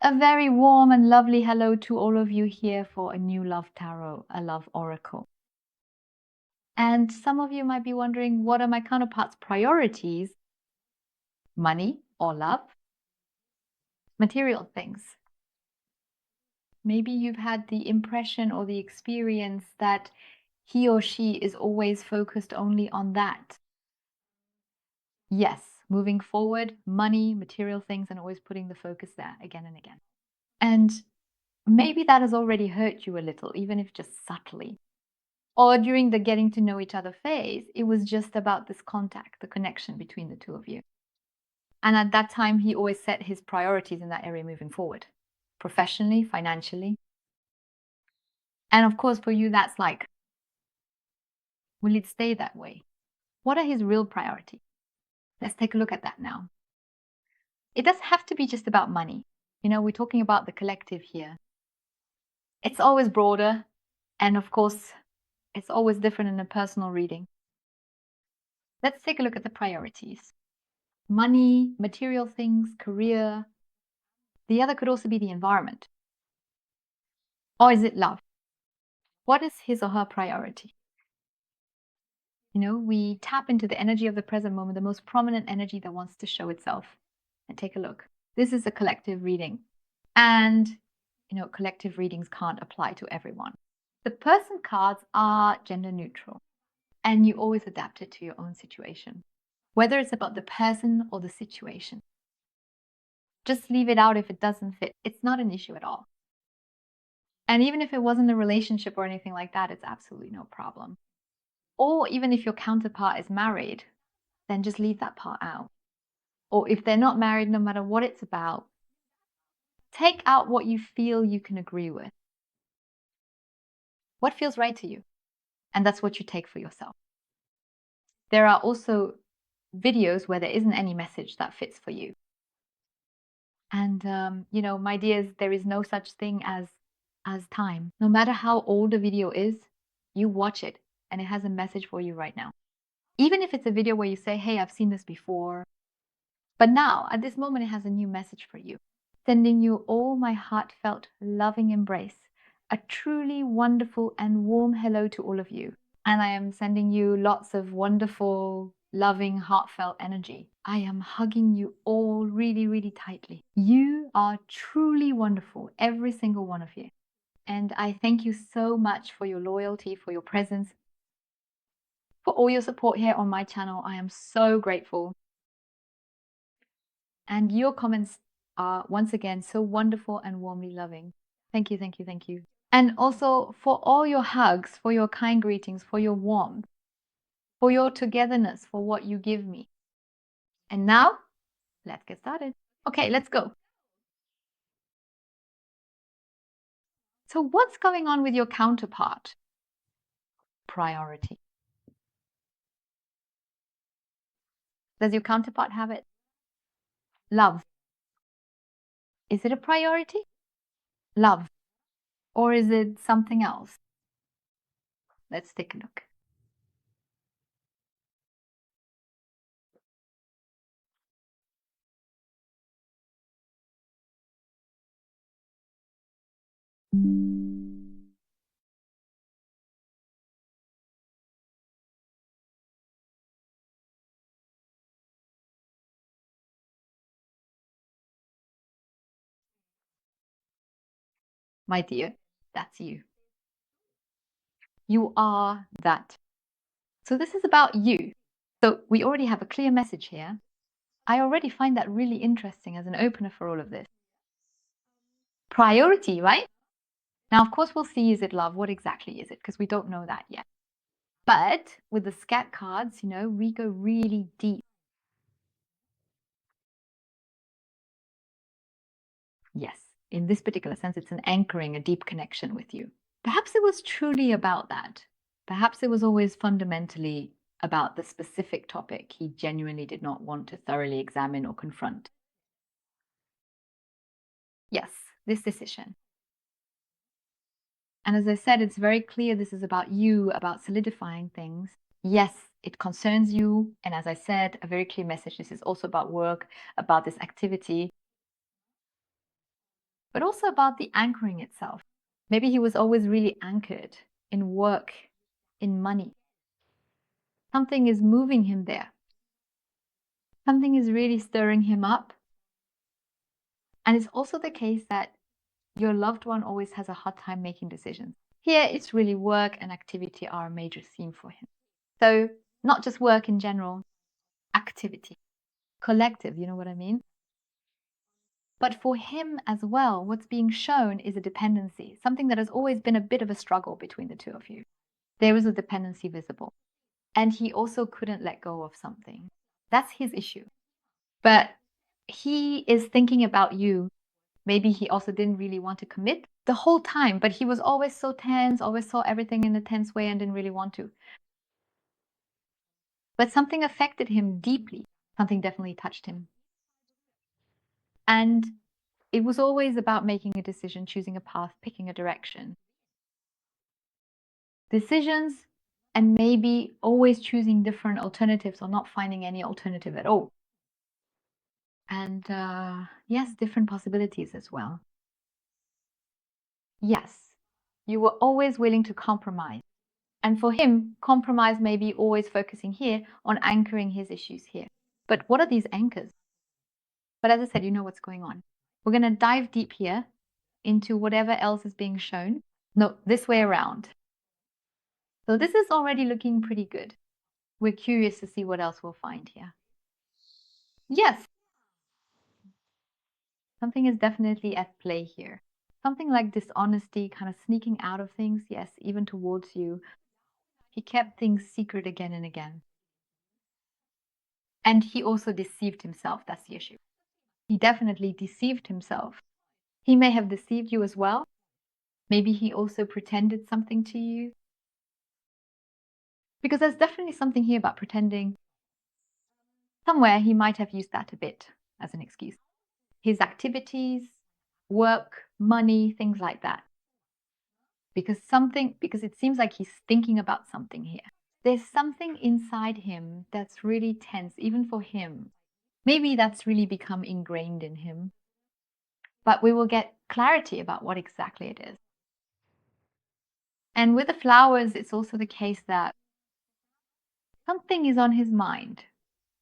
A very warm and lovely hello to all of you here for a new love tarot, a love oracle. And some of you might be wondering, what are my counterparts' priorities? Money or love? Material things. Maybe you've had the impression or the experience that he or she is always focused only on that. Yes, moving forward, money, material things, and always putting the focus there again and again. And maybe that has already hurt you a little, even if just subtly. Or during the getting to know each other phase, it was just about this contact, the connection between the two of you. And at that time, he always set his priorities in that area moving forward, professionally, financially. And of course, for you, that's like, will it stay that way? What are his real priorities? Let's take a look at that now. It doesn't have to be just about money. We're talking about the collective here. It's always broader. And of course, it's always different in a personal reading. Let's take a look at the priorities. Money, material things, career. The other could also be the environment. Or is it love? What is his or her priority? We tap into the energy of the present moment, the most prominent energy that wants to show itself. And take a look. This is a collective reading. And, collective readings can't apply to everyone. The person cards are gender neutral. And you always adapt it to your own situation, whether it's about the person or the situation. Just leave it out if it doesn't fit. It's not an issue at all. And even if it wasn't a relationship or anything like that, it's absolutely no problem. Or even if your counterpart is married, then just leave that part out. Or if they're not married, no matter what it's about, take out what you feel you can agree with. What feels right to you? And that's what you take for yourself. There are also videos where there isn't any message that fits for you. And, my dears, there is no such thing as time. No matter how old a video is, you watch it and it has a message for you right now. Even if it's a video where you say, hey, I've seen this before, but now at this moment, it has a new message for you. Sending you all my heartfelt, loving embrace, a truly wonderful and warm hello to all of you. And I am sending you lots of wonderful, loving, heartfelt energy. I am hugging you all really, really tightly. You are truly wonderful, every single one of you. And I thank you so much for your loyalty, for your presence, for all your support here on my channel. I am so grateful. And your comments are once again so wonderful and warmly loving. Thank you, thank you, thank you. And also for all your hugs, for your kind greetings, for your warmth, for your togetherness, for what you give me. And now, let's get started. Okay, let's go. So what's going on with your counterpart? Priority. Does your counterpart have it? Love. Is it a priority? Love. Or is it something else? Let's take a look. My dear, that's you. You are that. So this is about you. So we already have a clear message here. I already find that really interesting as an opener for all of this. Priority, right? Now, of course, we'll see, is it love? What exactly is it? Because we don't know that yet. But with the scat cards, we go really deep. Yes, in this particular sense, it's an anchoring, a deep connection with you. Perhaps it was truly about that. Perhaps it was always fundamentally about the specific topic he genuinely did not want to thoroughly examine or confront. Yes, this decision. And as I said, it's very clear this is about you, about solidifying things. Yes, it concerns you. And as I said, a very clear message. This is also about work, about this activity. but also about the anchoring itself. Maybe he was always really anchored in work, in money. Something is moving him there. Something is really stirring him up. And it's also the case that your loved one always has a hard time making decisions. Here, it's really work and activity are a major theme for him. So, not just work in general, activity, collective, you know what I mean? But for him as well, what's being shown is a dependency, something that has always been a bit of a struggle between the two of you. There is a dependency visible. And he also couldn't let go of something. That's his issue. But he is thinking about you. Maybe he also didn't really want to commit the whole time, but he was always so tense, always saw everything in a tense way and didn't really want to. But something affected him deeply. Something definitely touched him. And it was always about making a decision, choosing a path, picking a direction. Decisions and maybe always choosing different alternatives or not finding any alternative at all. And yes, different possibilities as well. Yes, you were always willing to compromise. And for him, compromise may be always focusing here on anchoring his issues here. But what are these anchors? But as I said, you know what's going on. We're going to dive deep here into whatever else is being shown. No, this way around. So this is already looking pretty good. We're curious to see what else we'll find here. Yes, something is definitely at play here. Something like dishonesty, kind of sneaking out of things, yes, even towards you. He kept things secret again and again. And he also deceived himself. That's the issue. He definitely deceived himself. He may have deceived you as well. Maybe he also pretended something to you. Because there's definitely something here about pretending. Somewhere he might have used that a bit as an excuse. His activities, work, money, things like that. Because it seems like he's thinking about something here. There's something inside him that's really tense, even for him. Maybe that's really become ingrained in him. But we will get clarity about what exactly it is. And with the flowers, it's also the case that something is on his mind.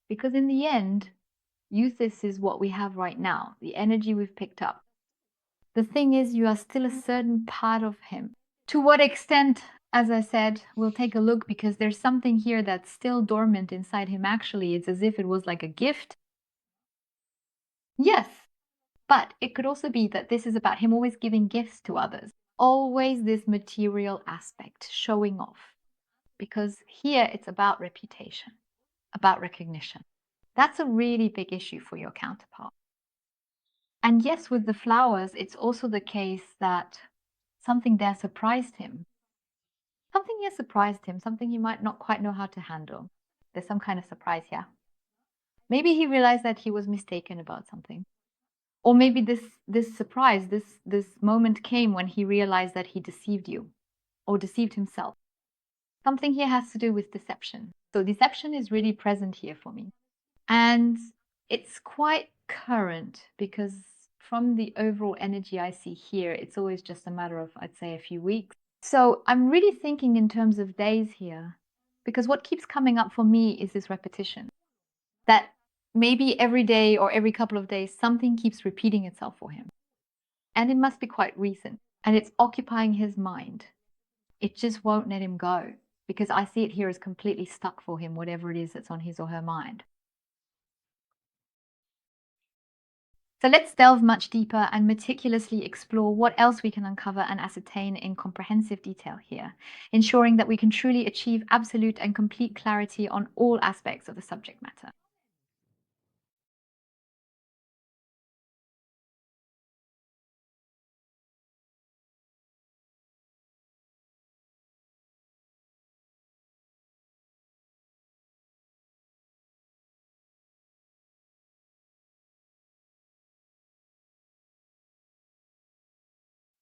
Because in the end, youth is what we have right now, the energy we've picked up. The thing is, you are still a certain part of him. To what extent, as I said, we'll take a look because there's something here that's still dormant inside him. Actually, it's as if it was like a gift. Yes, but it could also be that this is about him always giving gifts to others. Always this material aspect, showing off. Because here it's about reputation, about recognition. That's a really big issue for your counterpart. And yes, with the flowers, it's also the case that something there surprised him. Something here surprised him, something he might not quite know how to handle. There's some kind of surprise here. Maybe he realized that he was mistaken about something. Or maybe this surprise, this moment came when he realized that he deceived you or deceived himself. Something here has to do with deception. So deception is really present here for me. And it's quite current because from the overall energy I see here, it's always just a matter of, I'd say, a few weeks. So I'm really thinking in terms of days here, because what keeps coming up for me is this repetition. That maybe every day or every couple of days, something keeps repeating itself for him. And it must be quite recent. And it's occupying his mind. It just won't let him go because I see it here as completely stuck for him, whatever it is that's on his or her mind. So let's delve much deeper and meticulously explore what else we can uncover and ascertain in comprehensive detail here, ensuring that we can truly achieve absolute and complete clarity on all aspects of the subject matter.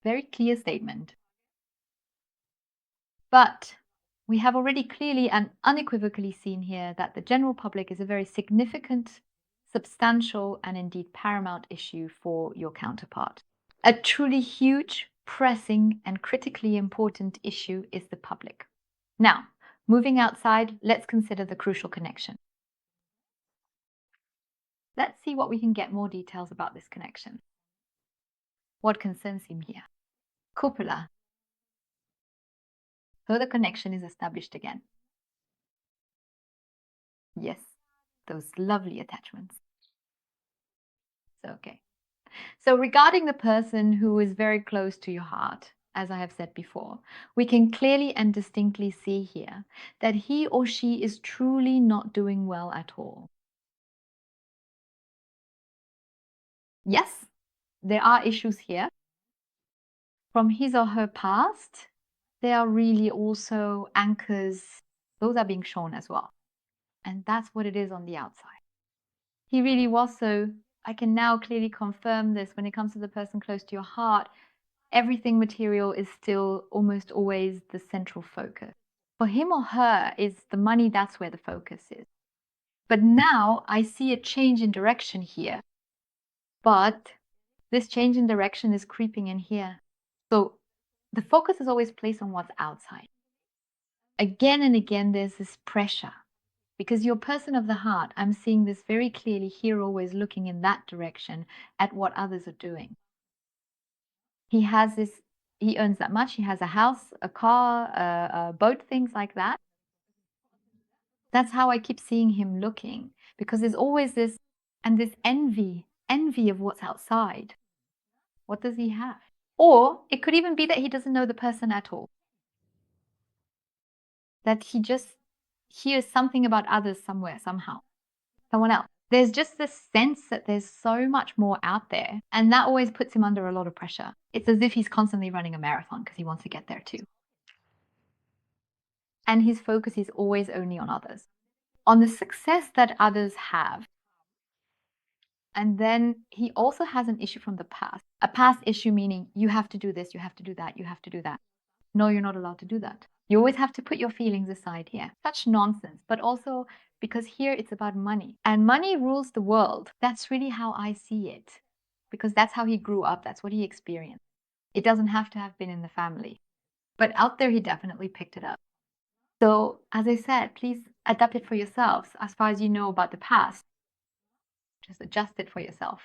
Very clear statement. But we have already clearly and unequivocally seen here that the general public is a very significant, substantial, and indeed paramount issue for your counterpart. A truly huge, pressing, and critically important issue is the public. Now, moving outside, let's consider the crucial connection. Let's see what we can get more details about this connection. What concerns him here? Cupola. So the connection is established again. Yes, those lovely attachments. So, okay. So, regarding the person who is very close to your heart, as I have said before, we can clearly and distinctly see here that he or she is truly not doing well at all. Yes, there are issues here from his or her past. There are really also anchors, those are being shown as well. And that's what it is on the outside. He really was so. I can now clearly confirm this when it comes to the person close to your heart. Everything material is still almost always the central focus. For him or her, is the money, that's where the focus is. But now I see a change in direction here. But this change in direction is creeping in here. So the focus is always placed on what's outside. Again and again, there's this pressure. Because you're a person of the heart, I'm seeing this very clearly here, always looking in that direction at what others are doing. He has this, he earns that much, he has a house, a car, a boat, things like that. That's how I keep seeing him looking, because there's always this, and this envy of what's outside. What does he have? Or it could even be that he doesn't know the person at all, that he just hears something about others somewhere, somehow, someone else. There's just this sense that there's so much more out there, and that always puts him under a lot of pressure. It's as if he's constantly running a marathon because he wants to get there too. And his focus is always only on others, on the success that others have. And then he also has an issue from the past. A past issue meaning you have to do this, you have to do that, you have to do that. No, you're not allowed to do that. You always have to put your feelings aside here. Such nonsense. But also because here it's about money. And money rules the world. That's really how I see it. Because that's how he grew up. That's what he experienced. It doesn't have to have been in the family. But out there, he definitely picked it up. So, as I said, please adapt it for yourselves as far as you know about the past. Just adjust it for yourself.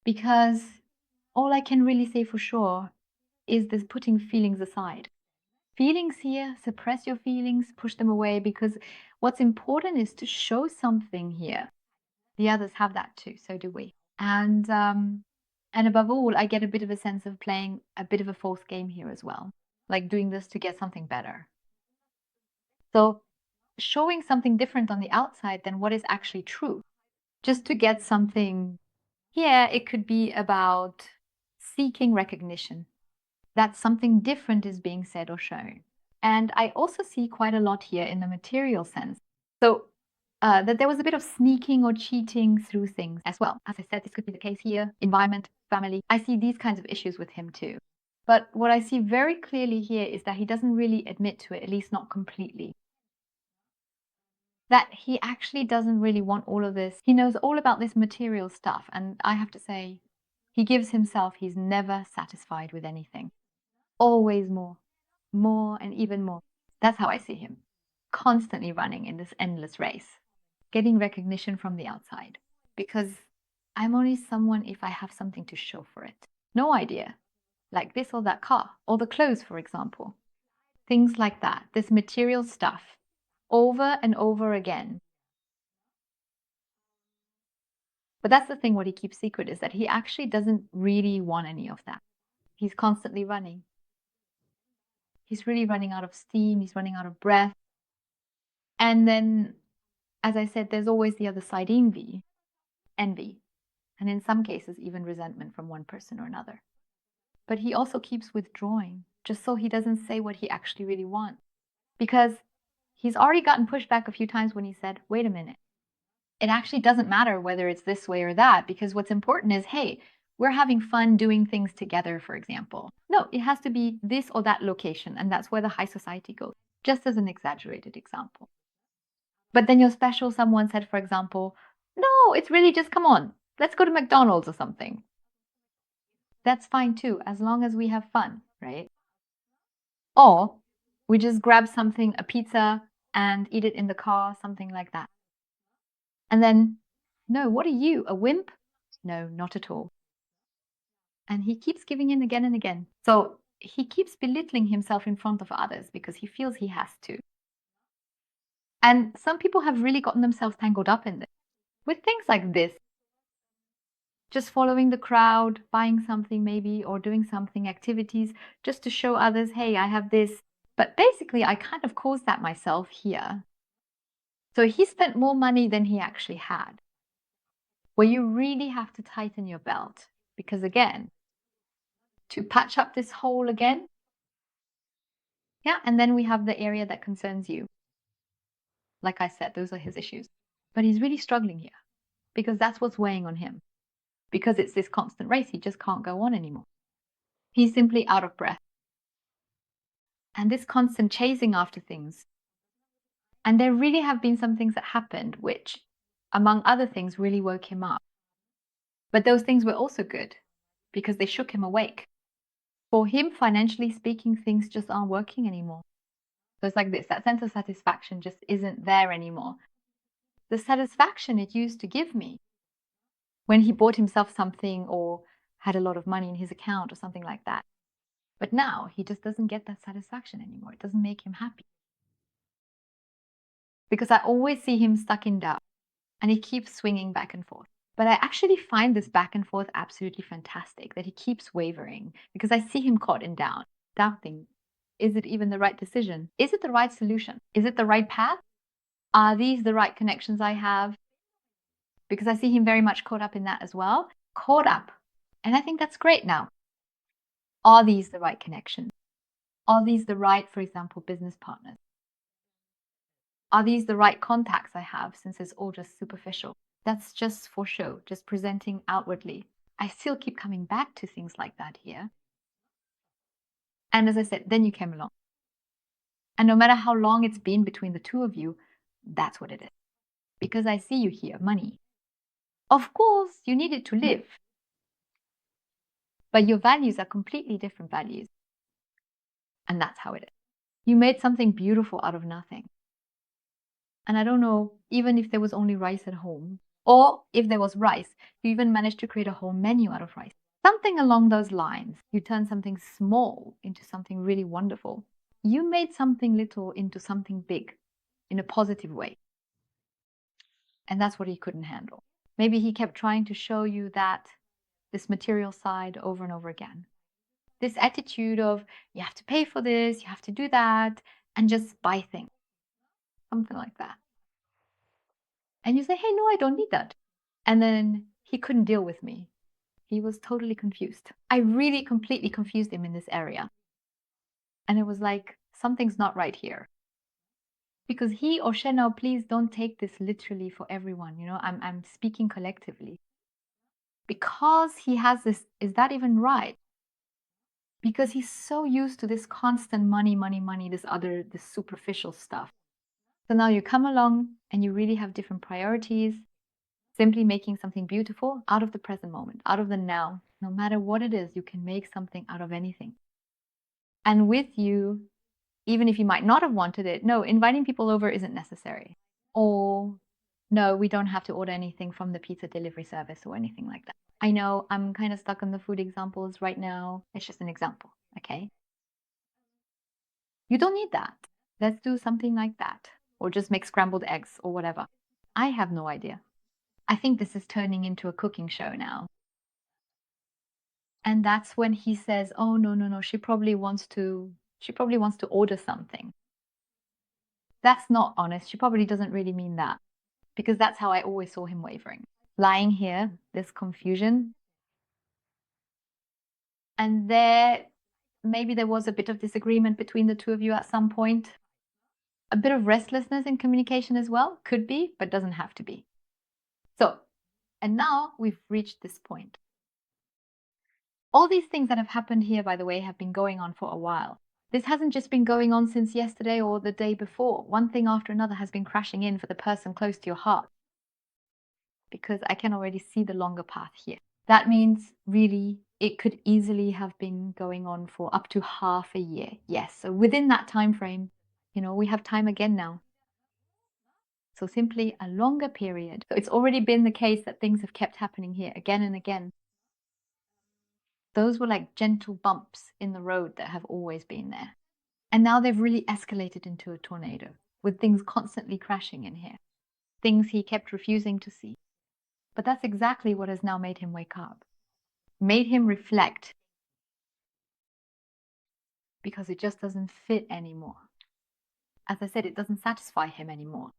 Because all I can really say for sure is this putting feelings aside. Feelings here, suppress your feelings, push them away, because what's important is to show something here. The others have that too, so do we. And above all, I get a bit of a sense of playing a bit of a false game here as well, like doing this to get something better. So showing something different on the outside than what is actually true, just to get something. Here, it could be about seeking recognition, that something different is being said or shown. And I also see quite a lot here in the material sense. So that there was a bit of sneaking or cheating through things as well. As I said, this could be the case here, environment, family. I see these kinds of issues with him too. But what I see very clearly here is that he doesn't really admit to it, at least not completely. That he actually doesn't really want all of this. He knows all about this material stuff. And I have to say, he gives himself, he's never satisfied with anything. Always more, more, and even more. That's how I see him. Constantly running in this endless race, getting recognition from the outside. Because I'm only someone if I have something to show for it. No idea. Like this or that car, or the clothes, for example. Things like that. This material stuff. Over and over again. But that's the thing, what he keeps secret is that he actually doesn't really want any of that. He's constantly running. He's really running out of steam. He's running out of breath. And then, as I said, there's always the other side, envy, and in some cases, even resentment from one person or another. But he also keeps withdrawing, just so he doesn't say what he actually really wants. Because he's already gotten pushed back a few times when he said, wait a minute, it actually doesn't matter whether it's this way or that, because what's important is, hey, we're having fun doing things together, for example. No, it has to be this or that location, and that's where the high society goes, just as an exaggerated example. But then your special someone said, for example, no, it's really just, come on, let's go to McDonald's or something. That's fine too, as long as we have fun, right? Or we just grab something, a pizza, and eat it in the car, something like that. And then, no, what are you, a wimp? No, not at all. And he keeps giving in again and again. So he keeps belittling himself in front of others because he feels he has to. And some people have really gotten themselves tangled up in this with things like this, just following the crowd, buying something maybe, or doing something, activities, just to show others, hey, I have this. But basically, I kind of caused that myself here. So he spent more money than he actually had, where you really have to tighten your belt. Because again, to patch up this hole again, yeah, and then we have the area that concerns you. Like I said, those are his issues. But he's really struggling here because that's what's weighing on him. Because it's this constant race, he just can't go on anymore. He's simply out of breath. And this constant chasing after things. And there really have been some things that happened which, among other things, really woke him up. But those things were also good because they shook him awake. For him, financially speaking, things just aren't working anymore. So it's like this, that sense of satisfaction just isn't there anymore. The satisfaction it used to give me when he bought himself something or had a lot of money in his account or something like that. But now he just doesn't get that satisfaction anymore. It doesn't make him happy. Because I always see him stuck in doubt and he keeps swinging back and forth. But I actually find this back and forth absolutely fantastic, that he keeps wavering because I see him caught in doubt, doubting, is it even the right decision? Is it the right solution? Is it the right path? Are these the right connections I have? Because I see him very much caught up in that as well. Caught up. And I think that's great now. Are these the right connections? Are these the right, for example, business partners? Are these the right contacts I have, since it's all just superficial? That's just for show, just presenting outwardly. I still keep coming back to things like that here. And as I said, then you came along. And no matter how long it's been between the two of you, that's what it is. Because I see you here, money. Of course, you need it to live. But your values are completely different values. And that's how it is. You made something beautiful out of nothing. And I don't know, even if there was only rice at home, or if there was rice, you even managed to create a whole menu out of rice. Something along those lines. You turn something small into something really wonderful. You made something little into something big in a positive way. And that's what he couldn't handle. Maybe he kept trying to show you that this material side over and over again. This attitude of you have to pay for this, you have to do that, and just buy things. Something like that. And you say, hey, no, I don't need that. And then he couldn't deal with me. He was totally confused. I really completely confused him in this area. And it was like, something's not right here. Because he or she, now, please don't take this literally for everyone. You know, I'm speaking collectively. Because he has this, is that even right? Because he's so used to this constant money, money, money, this superficial stuff. So now you come along and you really have different priorities, simply making something beautiful out of the present moment, out of the now. No matter what it is, you can make something out of anything. And with you, even if you might not have wanted it, no, inviting people over isn't necessary. Or no, we don't have to order anything from the pizza delivery service or anything like that. I know I'm kind of stuck on the food examples right now. It's just an example, okay? You don't need that. Let's do something like that. Or just make scrambled eggs or whatever. I have no idea. I think this is turning into a cooking show now. And that's when he says, oh, no, no, no, she probably wants to order something. That's not honest. She probably doesn't really mean that. Because that's how I always saw him wavering. Lying here, this confusion. And maybe there was a bit of disagreement between the two of you at some point. A bit of restlessness in communication as well. Could be, but doesn't have to be. So, and now we've reached this point. All these things that have happened here, by the way, have been going on for a while. This hasn't just been going on since yesterday or the day before. One thing after another has been crashing in for the person close to your heart. Because I can already see the longer path here. That means really it could easily have been going on for up to half a year. Yes. So within that time frame, we have time again now. So simply a longer period. So it's already been the case that things have kept happening here again and again. Those were like gentle bumps in the road that have always been there. And now they've really escalated into a tornado with things constantly crashing in here, things he kept refusing to see. But that's exactly what has now made him wake up, made him reflect, because it just doesn't fit anymore. As I said, it doesn't satisfy him anymore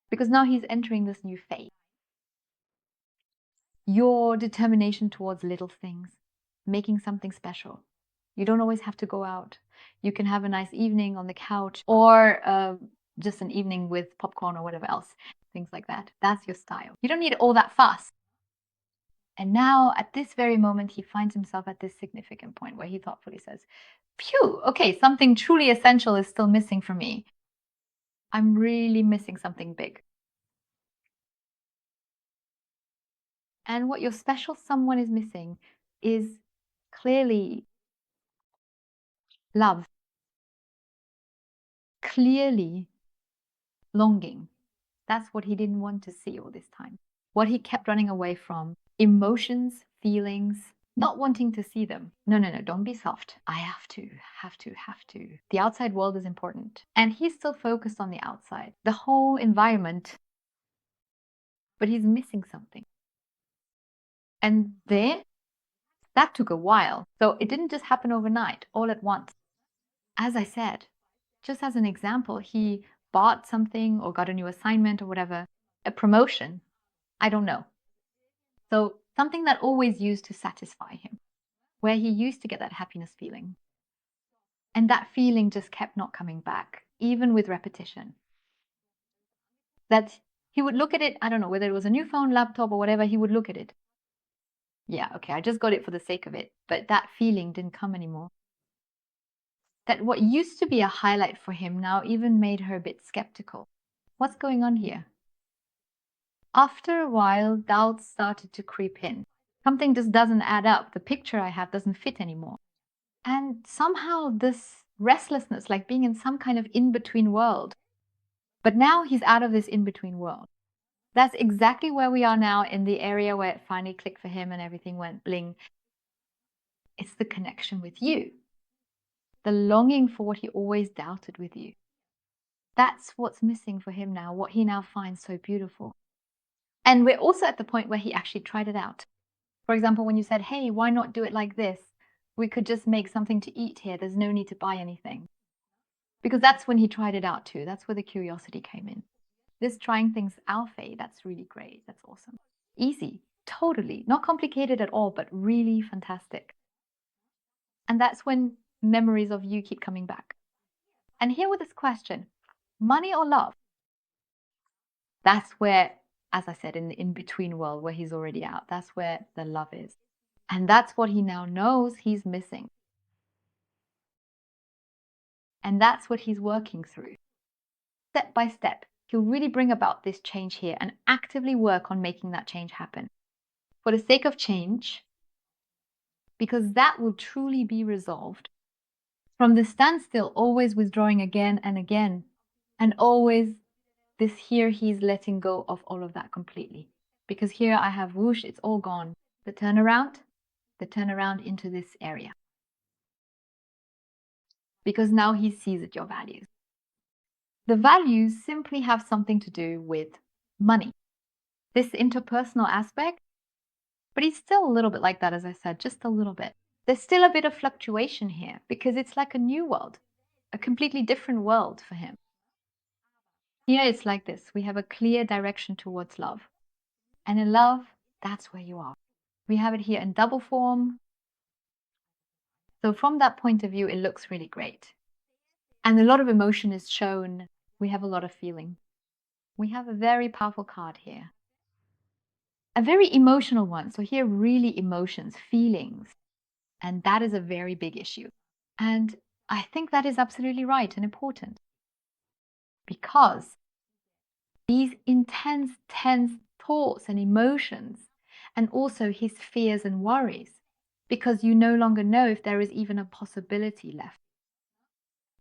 because now he's entering this new phase. Your determination towards little things, making something special. You don't always have to go out. You can have a nice evening on the couch or just an evening with popcorn or whatever else, things like that. That's your style. You don't need all that fuss. And now, at this very moment, he finds himself at this significant point where he thoughtfully says, phew, okay, something truly essential is still missing for me. I'm really missing something big. And what your special someone is missing is clearly love, clearly longing. That's what he didn't want to see all this time. What he kept running away from, emotions, feelings, not wanting to see them. No, don't be soft. I have to. The outside world is important. And he's still focused on the outside, the whole environment, but he's missing something. And that took a while. So it didn't just happen overnight, all at once. As I said, just as an example, he bought something or got a new assignment or whatever, a promotion, I don't know. So something that always used to satisfy him, where he used to get that happiness feeling. And that feeling just kept not coming back, even with repetition. That he would look at it, I don't know, whether it was a new phone, laptop, or whatever, he would look at it. Yeah, okay, I just got it for the sake of it. But that feeling didn't come anymore. That what used to be a highlight for him now even made her a bit skeptical. What's going on here? After a while, doubts started to creep in. Something just doesn't add up. The picture I have doesn't fit anymore. And somehow this restlessness, like being in some kind of in-between world. But now he's out of this in-between world. That's exactly where we are now, in the area where it finally clicked for him and everything went bling. It's the connection with you. The longing for what he always doubted with you. That's what's missing for him now, what he now finds so beautiful. And we're also at the point where he actually tried it out. For example, when you said, hey, why not do it like this? We could just make something to eat here. There's no need to buy anything. Because that's when he tried it out too. That's where the curiosity came in. This trying things out phase, that's really great. That's awesome. Easy, totally. Not complicated at all, but really fantastic. And that's when memories of you keep coming back. And here with this question, money or love? That's where, as I said, in the in-between world where he's already out, that's where the love is. And that's what he now knows he's missing. And that's what he's working through. Step by step, he'll really bring about this change here and actively work on making that change happen. For the sake of change, because that will truly be resolved. From the standstill, always withdrawing again and again, and always this here he's letting go of all of that completely. Because here I have whoosh, it's all gone. The turnaround into this area. Because now he sees it, your values. The values simply have something to do with money. This interpersonal aspect, but he's still a little bit like that, as I said, just a little bit. There's still a bit of fluctuation here because it's like a new world, a completely different world for him. Here it's like this. We have a clear direction towards love. And in love, that's where you are. We have it here in double form. So from that point of view, it looks really great. And a lot of emotion is shown. We have a lot of feeling. We have a very powerful card here. A very emotional one. So here, really emotions, feelings. And that is a very big issue. And I think that is absolutely right and important. Because these intense, tense thoughts and emotions, and also his fears and worries, because you no longer know if there is even a possibility left.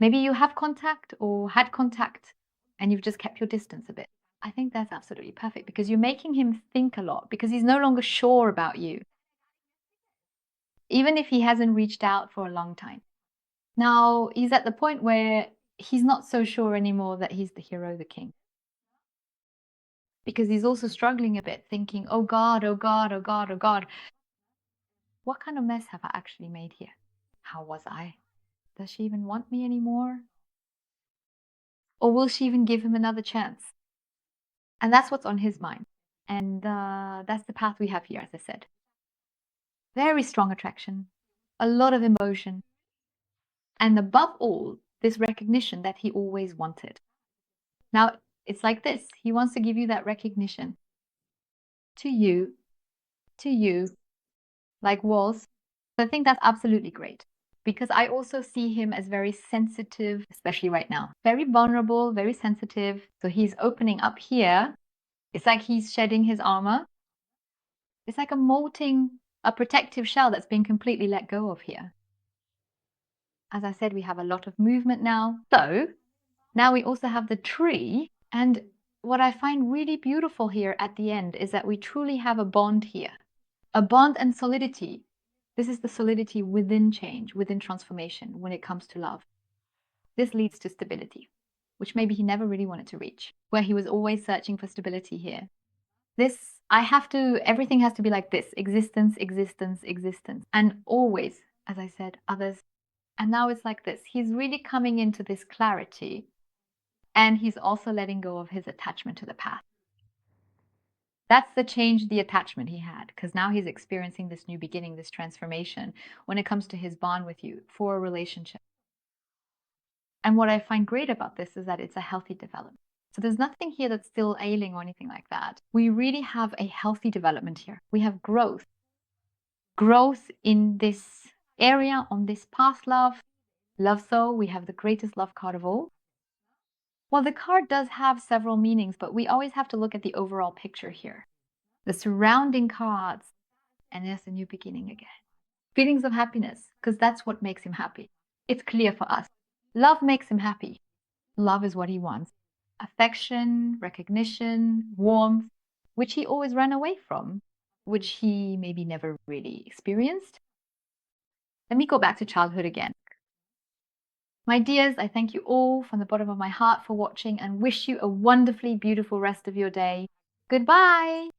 Maybe you have contact or had contact and you've just kept your distance a bit. I think that's absolutely perfect because you're making him think a lot because he's no longer sure about you, even if he hasn't reached out for a long time. Now, he's at the point where he's not so sure anymore that he's the hero, the king, because he's also struggling a bit, thinking, oh God, oh God, oh God, oh God, what kind of mess have I actually made here? How was I? Does she even want me anymore? Or will she even give him another chance? And that's what's on his mind. And that's the path we have here, as I said. Very strong attraction, a lot of emotion, and above all, this recognition that he always wanted. Now, it's like this. He wants to give you that recognition to you, like walls. So I think that's absolutely great because I also see him as very sensitive, especially right now. Very vulnerable, very sensitive. So he's opening up here. It's like he's shedding his armor. It's like a molting, a protective shell that's been completely let go of here. As I said, we have a lot of movement now. So now we also have the tree. And what I find really beautiful here at the end is that we truly have a bond here, a bond and solidity. This is the solidity within change, within transformation when it comes to love. This leads to stability, which maybe he never really wanted to reach, where he was always searching for stability here. Everything has to be like this: existence, existence, existence. And always, as I said, others. And now it's like this. He's really coming into this clarity. And he's also letting go of his attachment to the past. That's the change, the attachment he had, because now he's experiencing this new beginning, this transformation when it comes to his bond with you for a relationship. And what I find great about this is that it's a healthy development. So there's nothing here that's still ailing or anything like that. We really have a healthy development here. We have growth. Growth in this area, on this past love. Love Soul, we have the greatest love card of all. Well, the card does have several meanings, but we always have to look at the overall picture here. The surrounding cards, and there's a new beginning again. Feelings of happiness, because that's what makes him happy. It's clear for us. Love makes him happy. Love is what he wants. Affection, recognition, warmth, which he always ran away from, which he maybe never really experienced. Let me go back to childhood again. My dears, I thank you all from the bottom of my heart for watching and wish you a wonderfully beautiful rest of your day. Goodbye.